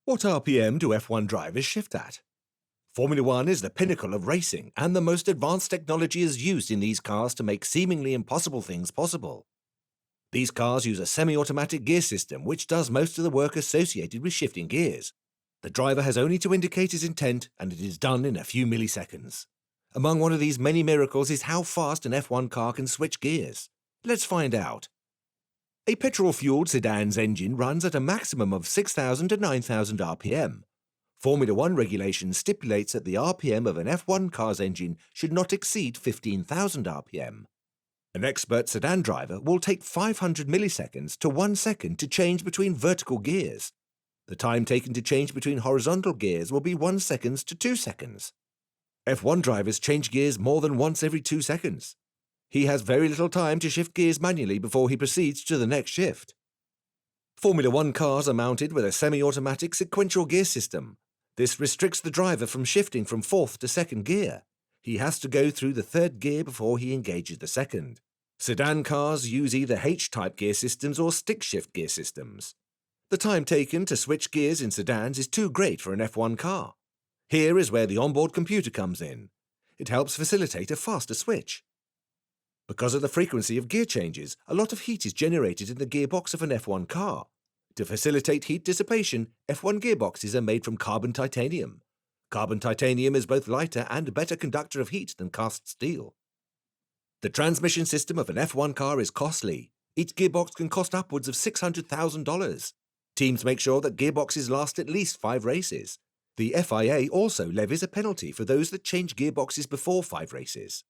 What RPM do F1 drivers shift at? Formula One is the pinnacle of racing, and the most advanced technology is used in these cars to make seemingly impossible things possible. These cars use a semi-automatic gear system which does most of the work associated with shifting gears. The driver has only to indicate his intent, and it is done in a few milliseconds. Among one of these many miracles is how fast an F1 car can switch gears. Let's find out. A petrol-fueled sedan's engine runs at a maximum of 6,000 to 9,000 RPM. Formula One regulation stipulates that the RPM of an F1 car's engine should not exceed 15,000 RPM. An expert sedan driver will take 500 milliseconds to 1 second to change between vertical gears. The time taken to change between horizontal gears will be 1 second to 2 seconds. F1 drivers change gears more than once every 2 seconds. He has very little time to shift gears manually before he proceeds to the next shift. Formula One cars are mounted with a semi-automatic sequential gear system. This restricts the driver from shifting from fourth to second gear. He has to go through the third gear before he engages the second. Sedan cars use either H-type gear systems or stick-shift gear systems. The time taken to switch gears in sedans is too great for an F1 car. Here is where the onboard computer comes in. It helps facilitate a faster switch. Because of the frequency of gear changes, a lot of heat is generated in the gearbox of an F1 car. To facilitate heat dissipation, F1 gearboxes are made from carbon titanium. Carbon titanium is both lighter and a better conductor of heat than cast steel. The transmission system of an F1 car is costly. Each gearbox can cost upwards of $600,000. Teams make sure that gearboxes last at least 5 races. The FIA also levies a penalty for those that change gearboxes before 5 races.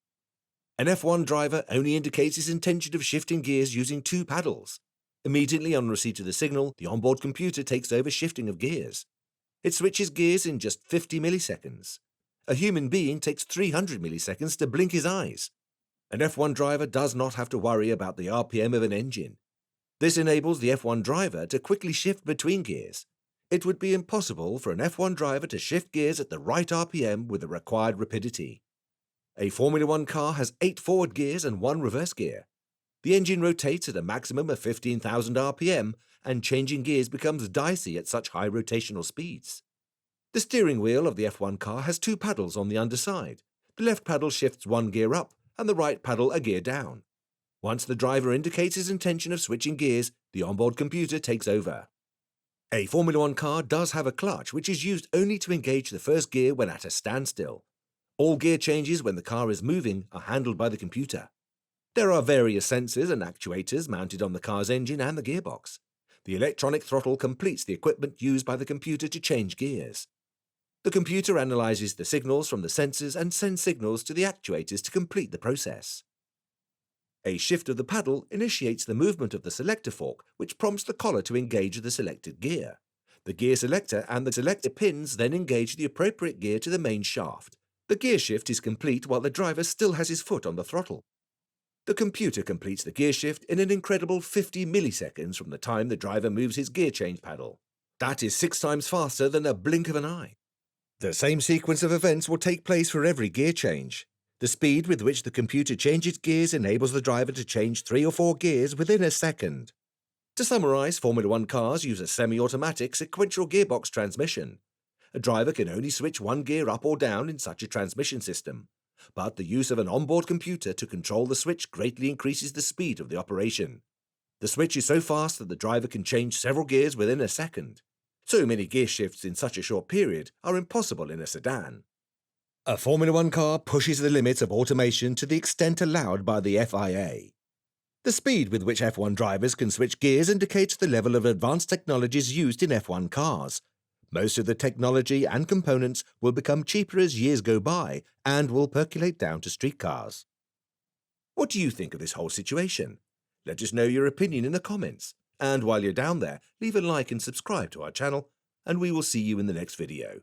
An F1 driver only indicates his intention of shifting gears using 2 paddles. Immediately on receipt of the signal, the onboard computer takes over shifting of gears. It switches gears in just 50 milliseconds. A human being takes 300 milliseconds to blink his eyes. An F1 driver does not have to worry about the RPM of an engine. This enables the F1 driver to quickly shift between gears. It would be impossible for an F1 driver to shift gears at the right RPM with the required rapidity. A Formula One car has 8 forward gears and 1 reverse gear. The engine rotates at a maximum of 15,000 RPM, and changing gears becomes dicey at such high rotational speeds. The steering wheel of the F1 car has 2 paddles on the underside. The left paddle shifts 1 gear up, and the right paddle a gear down. Once the driver indicates his intention of switching gears, the onboard computer takes over. A Formula One car does have a clutch which is used only to engage the first gear when at a standstill. All gear changes when the car is moving are handled by the computer. There are various sensors and actuators mounted on the car's engine and the gearbox. The electronic throttle completes the equipment used by the computer to change gears. The computer analyzes the signals from the sensors and sends signals to the actuators to complete the process. A shift of the paddle initiates the movement of the selector fork, which prompts the collar to engage the selected gear. The gear selector and the selector pins then engage the appropriate gear to the main shaft. The gear shift is complete while the driver still has his foot on the throttle. The computer completes the gear shift in an incredible 50 milliseconds from the time the driver moves his gear change paddle. That is 6 times faster than a blink of an eye. The same sequence of events will take place for every gear change. The speed with which the computer changes gears enables the driver to change 3 or 4 gears within a second. To summarize, Formula One cars use a semi-automatic sequential gearbox transmission. A driver can only switch 1 gear up or down in such a transmission system, but the use of an onboard computer to control the switch greatly increases the speed of the operation. The switch is so fast that the driver can change several gears within a second. So many gear shifts in such a short period are impossible in a sedan. A Formula One car pushes the limits of automation to the extent allowed by the FIA. The speed with which F1 drivers can switch gears indicates the level of advanced technologies used in F1 cars. Most of the technology and components will become cheaper as years go by and will percolate down to street cars. What do you think of this whole situation? Let us know your opinion in the comments. And while you're down there, leave a like and subscribe to our channel, and we will see you in the next video.